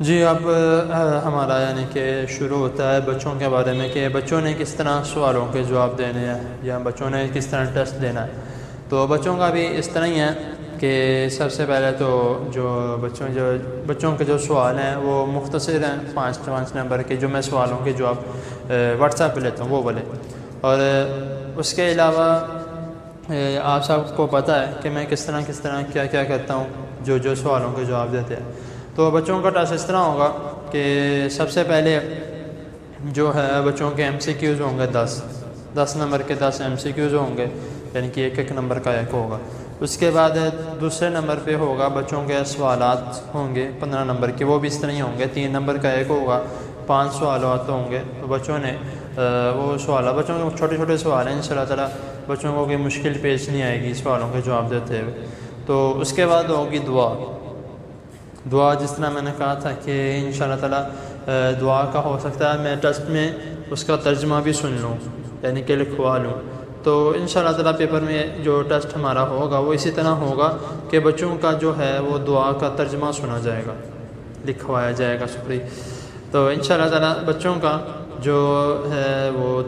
جی اب ہمارا یعنی کہ شروع ہوتا ہے بچوں کے بارے میں کہ بچوں نے کس طرح سوالوں کے جواب دینے ہیں یا بچوں نے کس طرح ٹیسٹ دینا ہے. تو بچوں کا بھی اس طرح ہی ہے کہ سب سے پہلے تو بچوں کے جو سوال ہیں وہ مختصر ہیں، 5 نمبر کے جو میں سوالوں کے جواب واٹس ایپ پہ لیتا ہوں وہ بولے. اور اس کے علاوہ آپ سب کو پتہ ہے کہ میں کس طرح کیا کرتا ہوں جو سوالوں کے جواب دیتے ہیں. تو بچوں کا ٹاسک اس طرح ہوگا کہ سب سے پہلے جو ہے بچوں کے ایم سی کیوز ہوں گے 10 نمبر کے 10 ایم سی کیوز ہوں گے، یعنی کہ ایک نمبر کا ایک ہوگا. اس کے بعد دوسرے نمبر پہ ہوگا بچوں کے سوالات ہوں گے 15 نمبر کے، وہ بھی اس طرح ہی ہوں گے. 3 نمبر کا ایک ہوگا، 5 سوالات ہوں گے. تو بچوں نے وہ سوالات، بچوں کے چھوٹے سوال ہیں، انشاءاللہ تعالیٰ بچوں کو کوئی مشکل پیش نہیں آئے گی سوالوں کے جواب دیتے ہوئے. تو اس کے بعد ہوگی دعا، جس طرح میں نے کہا تھا کہ انشاءاللہ تعالیٰ دعا کا ہو سکتا ہے میں ٹیسٹ میں اس کا ترجمہ بھی سن لوں، یعنی کہ لکھوا لوں. تو انشاءاللہ تعالیٰ پیپر میں جو ٹیسٹ ہمارا ہوگا وہ اسی طرح ہوگا کہ بچوں کا جو ہے وہ دعا کا ترجمہ سنا جائے گا، لکھوایا جائے گا. تو انشاءاللہ تعالیٰ بچوں کا جو ہے وہ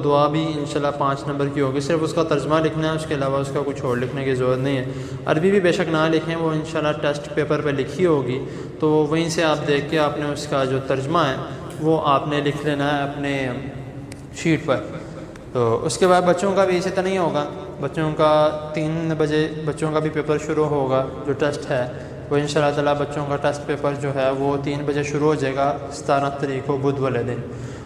دعا بھی انشاءاللہ 5 نمبر کی ہوگی. صرف اس کا ترجمہ لکھنا ہے، اس کے علاوہ اس کا کچھ اور لکھنے کی ضرورت نہیں ہے. عربی بھی بے شک نہ لکھیں، وہ انشاءاللہ ٹیسٹ پیپر پہ لکھی ہوگی، تو وہیں سے آپ دیکھ کے آپ نے اس کا جو ترجمہ ہے وہ آپ نے لکھ لینا ہے اپنے شیٹ پر. تو اس کے بعد بچوں کا بھی اسی طرح ہی ہوگا. بچوں کا 3 بجے بچوں کا بھی پیپر شروع ہوگا. جو ٹیسٹ ہے وہ انشاءاللہ تعالیٰ بچوں کا ٹیسٹ پیپر جو ہے وہ 3 بجے شروع ہو جائے گا 17 تاریخ کو بدھ والے دن،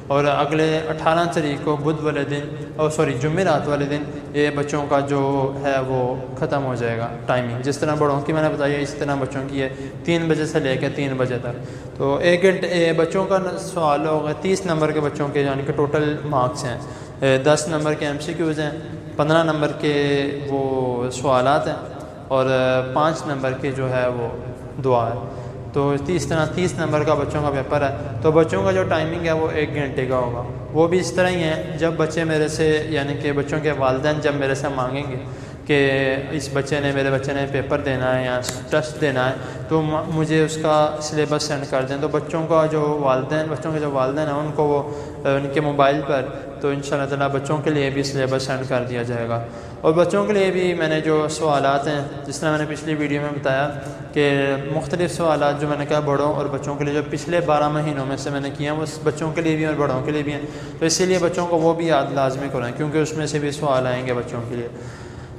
اور اگلے 18 تاریخ کو بدھ والے دن جمعرات والے دن یہ بچوں کا جو ہے وہ ختم ہو جائے گا ٹائمنگ. جس طرح بڑوں کی میں نے بتایا اسی طرح بچوں کی ہے 3 بجے سے لے کے 3 بجے تک. تو 1 گھنٹے بچوں کا سوال ہوگا. 30 نمبر کے بچوں کے یعنی کہ ٹوٹل مارکس ہیں. 10 نمبر کے ایم سی کیوز ہیں، 15 نمبر کے وہ سوالات ہیں، اور 5 نمبر کے جو ہے وہ دعا ہے. تو 30 نمبر کا بچوں کا پیپر ہے. تو بچوں کا جو ٹائمنگ ہے وہ 1 گھنٹے کا ہوگا. وہ بھی اس طرح ہی ہے، جب بچے میرے سے یعنی کہ بچوں کے والدین جب میرے سے مانگیں گے کہ میرے بچے نے پیپر دینا ہے یا ٹیسٹ دینا ہے تو مجھے اس کا سلیبس سینڈ کر دیں. تو بچوں کے جو والدین ہیں ان کو وہ ان کے موبائل پر تو انشاءاللہ تعالیٰ بچوں کے لیے بھی سلیبس سینڈ کر دیا جائے گا. اور بچوں کے لیے بھی میں نے جو سوالات ہیں، جس طرح میں نے پچھلی ویڈیو میں بتایا کہ مختلف سوالات جو میں نے کہا بڑوں اور بچوں کے لیے جو پچھلے 12 مہینوں میں سے میں نے کیا وہ بچوں کے لیے بھی اور بڑوں کے لیے بھی ہیں. تو اسی لیے بچوں کو وہ بھی یاد لازمی کریں، کیونکہ اس میں سے بھی سوال آئیں گے بچوں کے لیے.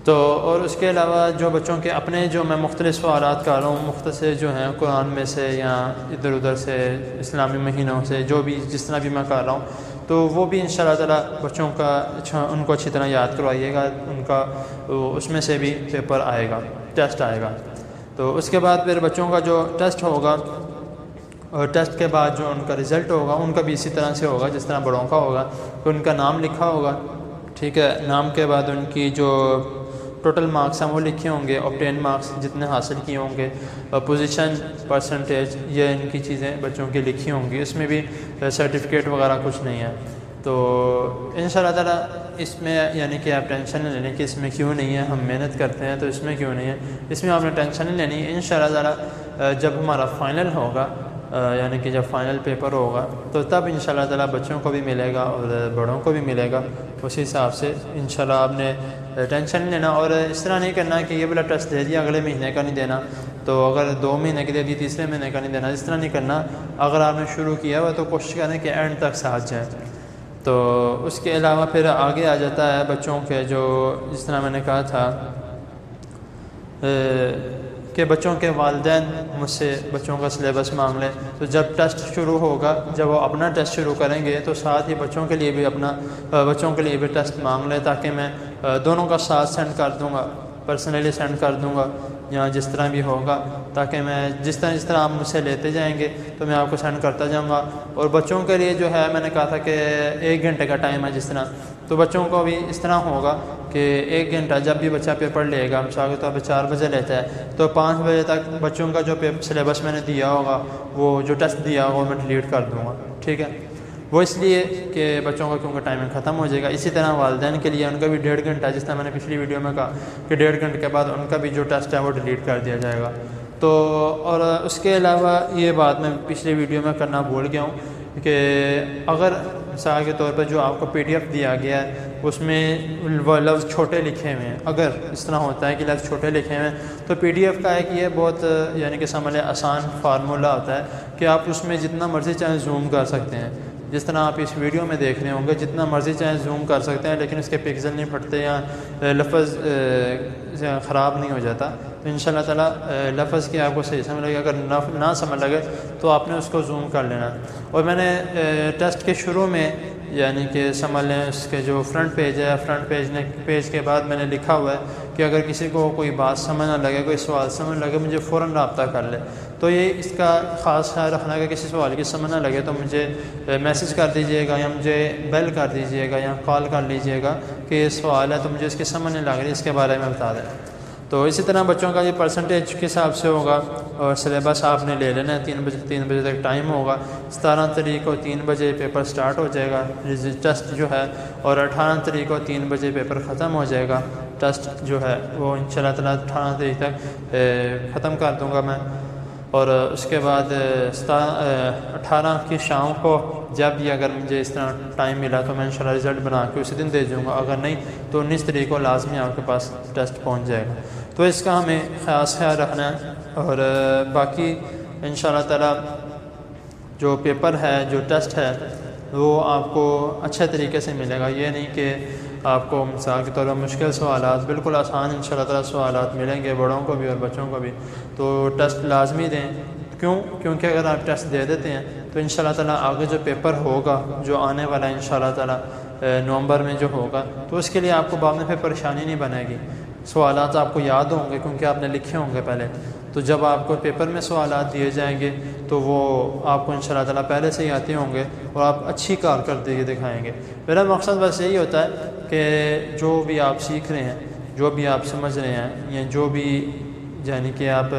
تو اور اس کے علاوہ جو بچوں کے اپنے جو میں مختلف سوالات کر رہا ہوں، مختصر جو ہیں قرآن میں سے یا ادھر ادھر سے اسلامی مہینوں سے جو بھی جس طرح بھی میں کر رہا ہوں، تو وہ بھی انشاءاللہ تعالیٰ بچوں کا ان کو اچھی طرح یاد کروائیے گا. ان کا اس میں سے بھی پیپر آئے گا، ٹیسٹ آئے گا. تو اس کے بعد پھر بچوں کا جو ٹیسٹ ہوگا اور ٹیسٹ کے بعد جو ان کا رزلٹ ہوگا ان کا بھی اسی طرح سے ہوگا جس طرح بڑوں کا ہوگا. کہ ان کا نام لکھا ہوگا، ٹھیک ہے. نام کے بعد ان کی جو ٹوٹل مارکس ہیں وہ لکھے ہوں گے، آبٹین مارکس جتنے حاصل کیے ہوں گے، پوزیشن، پرسنٹیج، یہ ان کی چیزیں بچوں کی لکھی ہوں گی. اس میں بھی سرٹیفکیٹ وغیرہ کچھ نہیں ہے. تو انشاءاللہ تعالیٰ اس میں یعنی کہ آپ ٹینشن نہیں لینی کہ اس میں کیوں نہیں ہے، ہم محنت کرتے ہیں تو اس میں کیوں نہیں ہے. اس میں آپ نے ٹینشن نہیں لینی. انشاءاللہ تعالیٰ جب ہمارا فائنل ہوگا یعنی کہ جب فائنل پیپر ہوگا تو تب انشاءاللہ تعالیٰ بچوں کو بھی ملے گا اور بڑوں کو بھی ملے گا. اسی حساب سے انشاءاللہ آپ نے ٹینشن نہیں لینا. اور اس طرح نہیں کرنا کہ یہ والا ٹیسٹ دے دیا اگلے مہینے کا نہیں دینا، تو اگر 2 مہینے کے دے دی تیسرے مہینے کا نہیں دینا. اس طرح نہیں کرنا. اگر آپ نے شروع کیا ہوا تو کوشش کریں کہ اینڈ تک ساتھ جائیں. تو اس کے علاوہ پھر آگے آ جاتا ہے بچوں کے جو جس طرح میں نے کہا تھا کہ بچوں کے والدین مجھ سے بچوں کا سلیبس مانگ لیں. تو جب ٹیسٹ شروع ہوگا، جب وہ اپنا ٹیسٹ شروع کریں گے تو ساتھ ہی بچوں کے لیے بھی ٹیسٹ مانگ لیں، تاکہ میں دونوں کا ساتھ سینڈ کر دوں گا، پرسنلی سینڈ کر دوں گا یا جس طرح بھی ہوگا، تاکہ میں جس طرح آپ مجھ سے لیتے جائیں گے تو میں آپ کو سینڈ کرتا جاؤں گا. اور بچوں کے لیے جو ہے میں نے کہا تھا کہ 1 گھنٹے کا ٹائم ہے جس طرح، تو بچوں کو بھی اس طرح ہوگا کہ 1 گھنٹہ جب بھی بچہ پیپر لے گا، مثال کے طور پہ 4 بجے لیتا ہے تو 5 بجے تک بچوں کا جو سلیبس میں نے دیا ہوگا، وہ جو ٹیسٹ دیا ہوگا وہ میں ڈیلیٹ کر دوں گا. ٹھیک ہے. وہ اس لیے کہ بچوں کا کیونکہ ٹائمنگ ختم ہو جائے گا. اسی طرح والدین کے لیے ان کا بھی 1.5 گھنٹہ، جس طرح میں نے پچھلی ویڈیو میں کہا کہ 1.5 گھنٹے کے بعد ان کا بھی جو ٹیسٹ ہے وہ ڈیلیٹ کر دیا جائے گا. تو اور اس کے علاوہ یہ بات میں پچھلی ویڈیو میں کرنا بھول گیا ہوں کہ اگر مثال کے طور پر جو آپ کو پی ڈی ایف دیا گیا ہے اس میں وہ لفظ چھوٹے لکھے ہوئے ہیں، اگر اس طرح ہوتا ہے کہ لفظ چھوٹے لکھے ہوئے ہیں تو پی ڈی ایف کا ایک یہ بہت یعنی کہ سمجھ لیں آسان فارمولہ ہوتا ہے کہ آپ اس میں جتنا مرضی چاہیں زوم کر سکتے ہیں، جس طرح آپ اس ویڈیو میں دیکھ رہے ہوں گے جتنا مرضی چاہیں زوم کر سکتے ہیں، لیکن اس کے پکسل نہیں پھٹتے یا لفظ خراب نہیں ہو جاتا۔ تو انشاءاللہ تعالیٰ لفظ کی آپ کو صحیح سمجھ لگے، اگر نہ سمجھ لگے تو آپ نے اس کو زوم کر لینا۔ اور میں نے ٹیسٹ کے شروع میں یعنی کہ سمجھ لیں اس کے جو فرنٹ پیج ہے، فرنٹ پیج کے بعد میں نے لکھا ہوا ہے کہ اگر کسی کو کوئی بات سمجھ نہ لگے، کوئی سوال سمجھ لگے، مجھے فوراً رابطہ کر لے۔ تو یہ اس کا خاص خیال رکھنا ہے کہ کسی سوال کی سمجھ نہ لگے تو مجھے میسج کر دیجئے گا یا مجھے بیل کر دیجئے گا یا کال کر لیجئے گا کہ یہ سوال ہے تو مجھے اس کی سمجھ نہیں لگ رہی، اس کے بارے میں بتا دیں۔ تو اسی طرح بچوں کا یہ پرسنٹیج کے حساب سے ہوگا اور سلیبس آپ نے لے لینا ہے۔ 3 بجے تک ٹائم ہوگا، 17 تاریخ کو 3 بجے پیپر سٹارٹ ہو جائے گا ٹیسٹ جو ہے، اور 18 تاریخ کو 3 بجے پیپر ختم ہو جائے گا۔ ٹیسٹ جو ہے وہ انشاءاللہ تعالیٰ 18 تاریخ تک ختم کر دوں گا میں، اور اس کے بعد 18 کی شام کو جب بھی اگر مجھے اس طرح ٹائم ملا تو میں انشاءاللہ رزلٹ بنا کے اسی دن دے دوں گا، اگر نہیں تو 19 تاریخ کو لازمی آپ کے پاس ٹیسٹ پہنچ جائے گا۔ تو اس کا ہمیں خاص خیال رکھنا ہے، اور باقی انشاءاللہ تعالیٰ جو پیپر ہے، جو ٹیسٹ ہے، وہ آپ کو اچھے طریقے سے ملے گا۔ یہ نہیں کہ آپ کو مثال کے طور پر مشکل سوالات، بالکل آسان انشاءاللہ تعالیٰ سوالات ملیں گے بڑوں کو بھی اور بچوں کو بھی۔ تو ٹیسٹ لازمی دیں، کیونکہ اگر آپ ٹیسٹ دے دیتے ہیں تو انشاءاللہ تعالیٰ آگے جو پیپر ہوگا جو آنے والا ہے انشاءاللہ تعالیٰ نومبر میں جو ہوگا، تو اس کے لیے آپ کو بعد میں پھر پریشانی نہیں بنے گی۔ سوالات آپ کو یاد ہوں گے کیونکہ آپ نے لکھے ہوں گے پہلے، تو جب آپ کو پیپر میں سوالات دیے جائیں گے تو وہ آپ کو انشاءاللہ تعالیٰ پہلے سے ہی آتے ہوں گے اور آپ اچھی کارکردگی دکھائیں گے۔ میرا مقصد بس یہی ہوتا ہے کہ جو بھی آپ سیکھ رہے ہیں، جو بھی آپ سمجھ رہے ہیں، یا جو بھی یعنی کہ آپ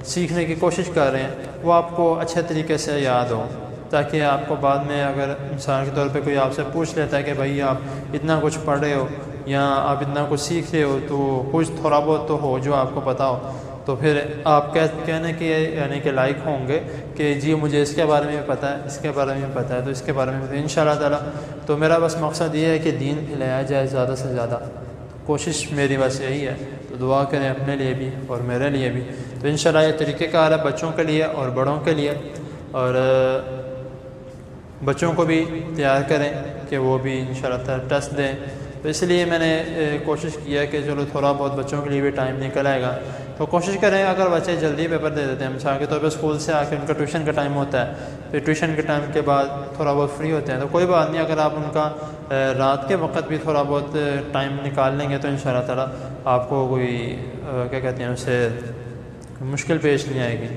سیکھنے کی کوشش کر رہے ہیں، وہ آپ کو اچھے طریقے سے یاد ہو، تاکہ آپ کو بعد میں اگر مثال کے طور پہ کوئی آپ سے پوچھ لیتا ہے کہ بھائی آپ اتنا کچھ پڑھ رہے ہو یا آپ اتنا کچھ سیکھ رہے ہو تو کچھ تھوڑا بہت تو ہو جو آپ کو پتہ ہو، تو پھر آپ کہنے کے یعنی کہ لائق ہوں گے کہ جی مجھے اس کے بارے میں بھی پتہ ہے، اس کے بارے میں بھی پتہ ہے، تو اس کے بارے میں انشاءاللہ تعالیٰ۔ تو میرا بس مقصد یہ ہے کہ دین پھیلایا جائے زیادہ سے زیادہ، کوشش میری بس یہی ہے۔ تو دعا کریں اپنے لیے بھی اور میرے لیے بھی۔ تو انشاءاللہ یہ طریقہ کار ہے بچوں کے لیے اور بڑوں کے لیے، اور بچوں کو بھی تیار کریں کہ وہ بھی انشاءاللہ تعالیٰ ٹیسٹ دیں۔ تو اس لیے میں نے کوشش کی ہے کہ چلو تھوڑا بہت بچوں کے لیے بھی ٹائم نکل آئے گا، تو کوشش کریں اگر بچے جلدی پیپر دے دیتے ہیں، مثال کے طور پہ اسکول سے آ کے ان کا ٹیوشن کا ٹائم ہوتا ہے، پھر ٹیوشن کے ٹائم کے بعد تھوڑا بہت فری ہوتے ہیں، تو کوئی بات نہیں، اگر آپ ان کا رات کے وقت بھی تھوڑا بہت ٹائم نکال لیں گے تو انشاءاللہ تعالیٰ آپ کو کوئی کیا کہتے ہیں اسے مشکل پیش نہیں آئے گی۔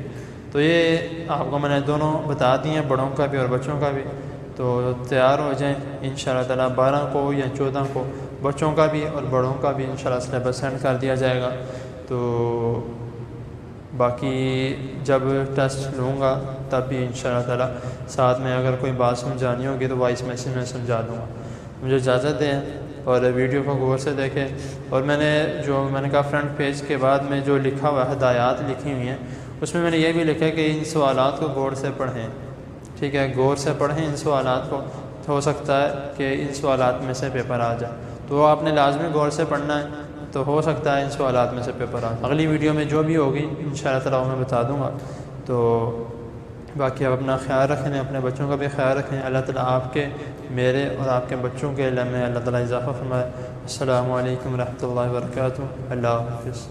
تو یہ آپ کو میں نے دونوں بتا دی ہیں، بڑوں کا بھی اور بچوں کا بھی۔ تو تیار ہو جائیں انشاءاللہ تعالیٰ 12 کو یا 14 کو بچوں کا بھی اور بڑوں کا بھی انشاءاللہ سلیبس سینڈ کر دیا جائے گا۔ تو باقی جب ٹیسٹ لوں گا تب بھی انشاءاللہ تعالیٰ ساتھ میں اگر کوئی بات سمجھانی ہوگی تو وائس میسیج میں سمجھا دوں گا۔ مجھے اجازت دیں اور ویڈیو کو غور سے دیکھیں۔ اور میں نے کہا فرنٹ پیج کے بعد میں جو لکھا ہوا ہے ہدایات لکھی ہوئی ہیں، اس میں نے یہ بھی لکھا ہے کہ ان سوالات کو غور سے پڑھیں، ٹھیک ہے، غور سے پڑھیں ان سوالات کو، ہو سکتا ہے کہ ان سوالات میں سے پیپر آ جائے، تو آپ نے لازمی غور سے پڑھنا ہے، تو ہو سکتا ہے ان سوالات میں سے پیپر آ جائے۔ اگلی ویڈیو میں جو بھی ہوگی انشاءاللہ تعالیٰ میں بتا دوں گا۔ تو باقی آپ اپنا خیال رکھیں، اپنے بچوں کا بھی خیال رکھیں۔ اللہ تعالیٰ آپ کے، میرے اور آپ کے بچوں کے علم میں اللہ تعالیٰ اضافہ فرمائے۔ السلام علیکم ورحمۃ اللہ وبرکاتہ۔ اللہ حافظ۔